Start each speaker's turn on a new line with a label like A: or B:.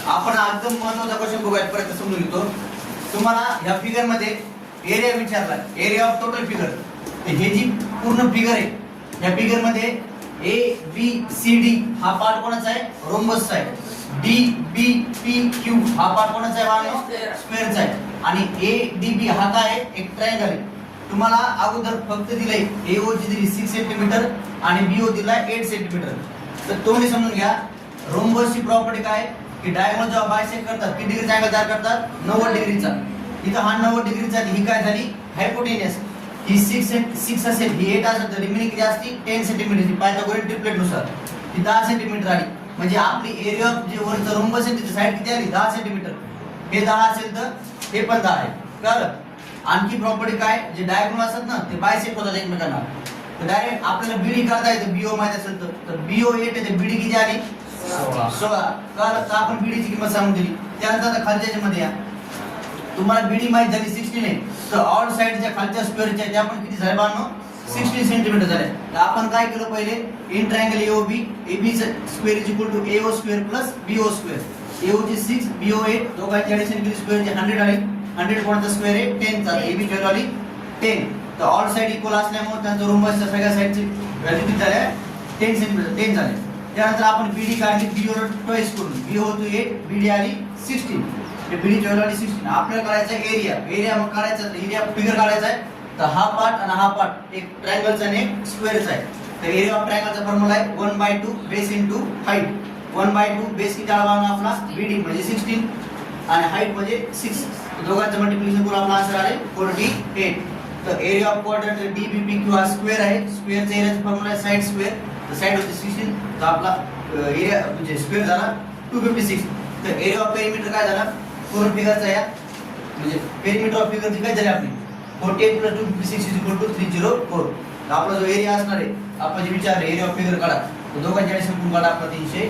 A: आपण एकदम महत्त्वाचा क्वेश्चन बघूया, परत समजून घेतो. तुम्हाला ह्या फिगर मध्ये एरिया विचारला, एरिया ऑफ टोटल फिगर. हे जी पूर्ण फिगर आहे, या फिगर मध्ये ए बी सी डी हा पार्ट कोणाचा आहे? रोम्बसचा आहे. डी बी पी क्यू हा पार्ट कोणाचा आहे? बाळांनो, स्क्वेअरचा आहे. आणि ए डी बी हा काय आहे? एक ट्रायंगल आहे. तुम्हाला अगोदर फक्त दिलंय एओ ची दिली 6 सेंटीमीटर आणि बीओ दिलाय 8 सेंटीमीटर. तर तुम्ही समजून घ्या, रोम्बसची प्रॉपर्टी काय की डायगोनल जेव्हा बायसेक्ट करतात किती डिग्रीचा अँगल तयार करतात? 90 डिग्रीचा. इथं हा 90 डिग्रीचा, ही काय झाली? हायपोटेनियस. ही 6 असेल, ही 8 असेल, तर रिमेनिंग किती असते? 10 सेंटीमीटर. पायथागोरस ट्रिपलेट नुसार ही 10 सेंटीमीटर आली. म्हणजे आपली एरिया जे वरचं रोम्बस आहे त्याची साईड किती आली? 10 सेंटीमीटर. हे 10 असेल तर हे पण 10 आहे. कळलं? आणखी प्रॉपर्टी काय, जे डायगोनल असतात ना ते बायसेक्ट होतात एकमेकांना. तर डायरेक्ट आपल्याला बीडी करता येते. बीओ माहिती असेल तर बीओ 8 आहे, बीडी किती आली? 16. तर आपण बीडीची किंमत सांगून दिली. त्यानंतर आता खालच्या मध्ये या, तुम्हाला बीडी माहित झाली 16 आहे, तर ऑल साइडच्या खालच्या स्क्वेअरच्या त्या पण किती झाल्या बाळांनो? 16 सेंटीमीटर झाले. तर आपण काय केलं पहिले, in triangle AOB, AB square is equal to AO square plus BO square. AO ची 6, बीओ 8, दोघांची ऍडिशन केली, स्क्वेअरची 100 आली. 100 कोणता स्क्वेअर आहे? 10 चा. एबी व्हॅल्यू आली 10. तर ऑल साइड इक्वल असल्यामुळे त्यांचं रोम्बसच्या सगळ्या साइडची व्हॅल्यू किती झाल्या? 10 सेंटीमीटर, 10 झाले. त्यानंतर आपण बीडी काढली, बीओ ट्वाइस करून, बीओ होतो 8, बीडी आली 16. हे बीडी व्हॅल्यू आली 16. आपल्याला काढायचा एरिया, एरिया मग काढायचा, एरिया फिगर काढायचा आहे. तर हा पार्ट आणि हा पार्ट एक ट्रायंगलचा आणि एक स्क्वेअरचा आहे. तर एरिया ऑफ ट्रायंगलचा फॉर्म्युला आहे 1/2 बेस इनटू हाईट. 1/2 बेस किती आला आपला? बीडी म्हणजे 16 आणि हाईट म्हणजे 6. दोघांचं मल्टिप्लिकेशन करून आपला आन्सर आले 48. तर area of quadrant DBP Q हा स्क्वेअर आहे. स्क्वेअरचा एरियाचा फॉर्म्युला आहे साइड स्क्वेअर. तर साइड होती 16, तर आपला एरिया म्हणजे स्क्वेअर झाला 256. तर एरिया ऑफ पेरिमीटर काय झाला? पूर्ण फिगरचा या म्हणजे पेरिमीटर ऑफ फिगरची काय झाली आपली? 48 + 256 = 304. तर आपला जो एरिया असणार आहे, आपण जे विचारले एरिया ऑफ फिगर काढा, तर दोघांच्या ऍडिशन करून काढा आपला 300.